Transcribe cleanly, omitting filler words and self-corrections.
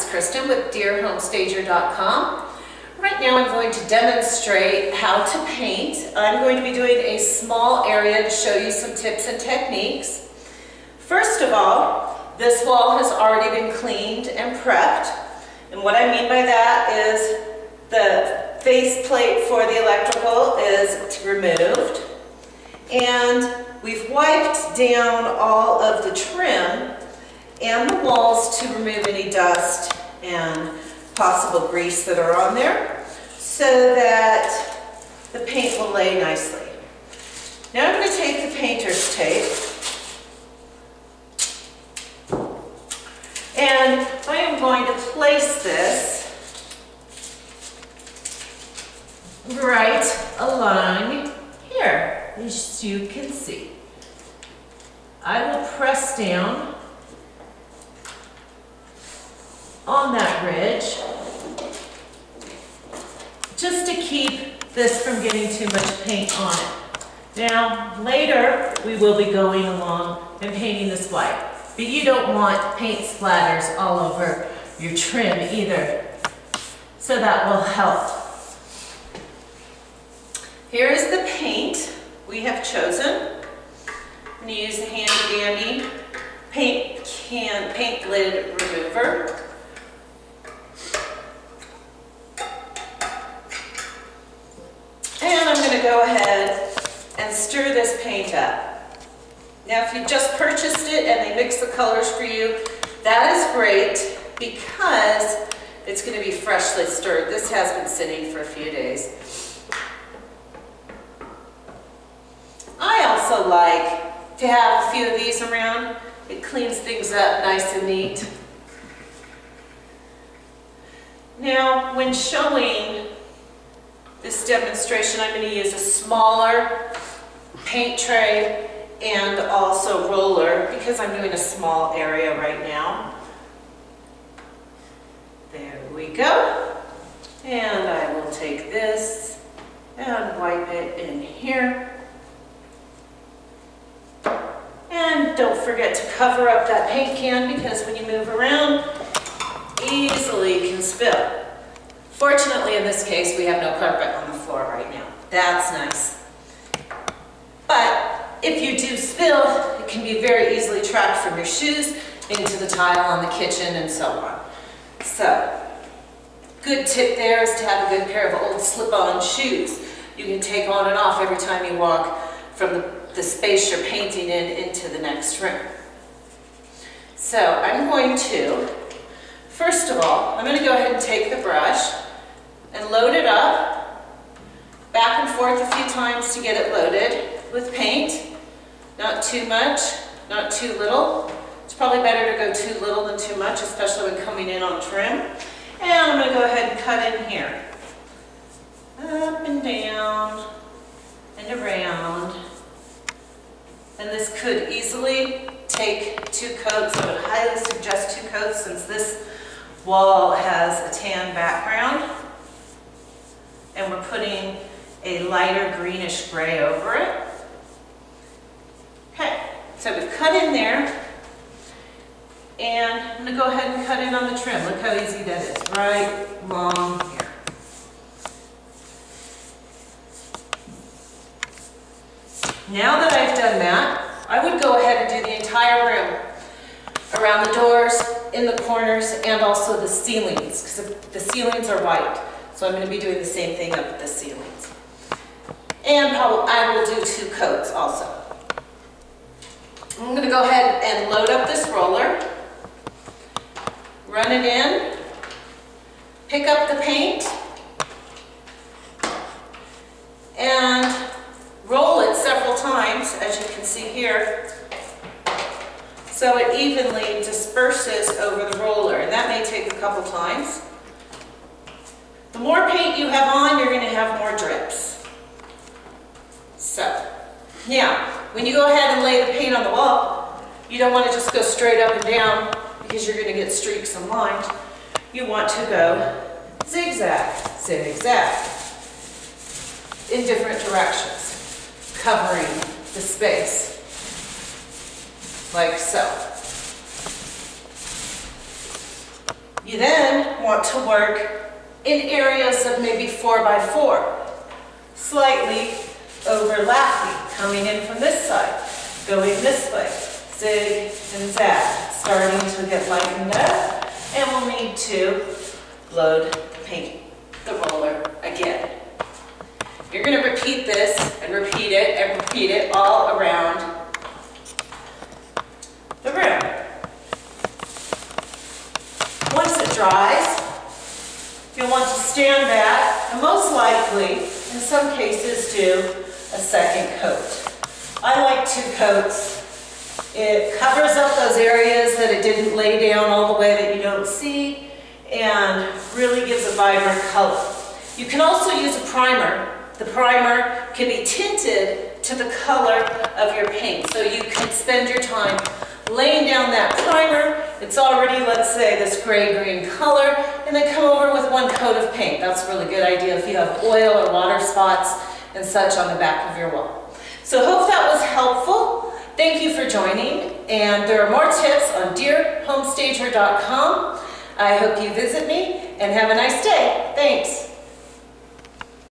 is Kristen with DearHomestager.com. Right now I'm going to demonstrate how to paint. I'm going to be doing a small area to show you some tips and techniques. First of all, this wall has already been cleaned and prepped. And what I mean by that is the face plate for the electrical is removed. And we've wiped down all of the trim and the walls to remove any dust and possible grease that are on there so that the paint will lay nicely. Now I'm going to take the painter's tape and I am going to place this right along here, as you can see. I will press down on that ridge just to keep this from getting too much paint on it. Now later we will be going along and painting this white, but you don't want paint splatters all over your trim either, so that will help. Here is the paint we have chosen. I'm going to use the handy dandy paint lid remover. And I'm going to go ahead and stir this paint up. Now if you just purchased it and they mix the colors for you, that is great because it's going to be freshly stirred. This has been sitting for a few days. I also like to have a few of these around. It cleans things up nice and neat. Now when showing this demonstration, I'm going to use a smaller paint tray and also roller because I'm doing a small area right now. There we go. And I will take this and wipe it in here. And don't forget to cover up that paint can because when you move around, easily can spill. Fortunately, in this case, we have no carpet on the floor right now. That's nice. But if you do spill, it can be very easily tracked from your shoes into the tile on the kitchen and so on. So, good tip there is to have a good pair of old slip-on shoes. You can take on and off every time you walk from the space you're painting into the next room. So, I'm going to, first of all, I'm going to go ahead and take the brush and load it up, back and forth a few times to get it loaded with paint. Not too much, not too little. It's probably better to go too little than too much, especially when coming in on trim. And I'm going to go ahead and cut in here. Up and down and around. And this could easily take 2 coats. I would highly suggest 2 coats since this wall has a tan background. And we're putting a lighter greenish gray over it. Okay, so we've cut in there. And I'm going to go ahead and cut in on the trim. Look how easy that is, right along here. Now that I've done that, I would go ahead and do the entire room. Around the doors, in the corners, and also the ceilings, because the ceilings are white. So I'm going to be doing the same thing up at the ceilings. And I will do 2 coats also. I'm going to go ahead and load up this roller, run it in, pick up the paint, and roll it several times, as you can see here, so it evenly disperses over the roller. And that may take a couple times. The more paint you have on, you're going to have more drips. So, now, when you go ahead and lay the paint on the wall, you don't want to just go straight up and down because you're going to get streaks and lines. You want to go zigzag, zigzag in different directions, covering the space, like so. You then want to work in areas of maybe 4 by 4, slightly overlapping, coming in from this side, going this way, zig and zag, starting to get lightened up, and we'll need to load the roller again. You're going to repeat this and repeat it all around the room. Once it dries, you'll want to stand back and most likely, in some cases, do a second coat. I like 2 coats. It covers up those areas that it didn't lay down all the way that you don't see and really gives a vibrant color. You can also use a primer. The primer can be tinted to the color of your paint. So you can spend your time laying down that primer. It's already, let's say, this gray-green color, and then come over with 1 coat of paint. That's a really good idea if you have oil or water spots and such on the back of your wall. So hope that was helpful. Thank you for joining, and there are more tips on dearhomestager.com. I hope you visit me, and have a nice day. Thanks.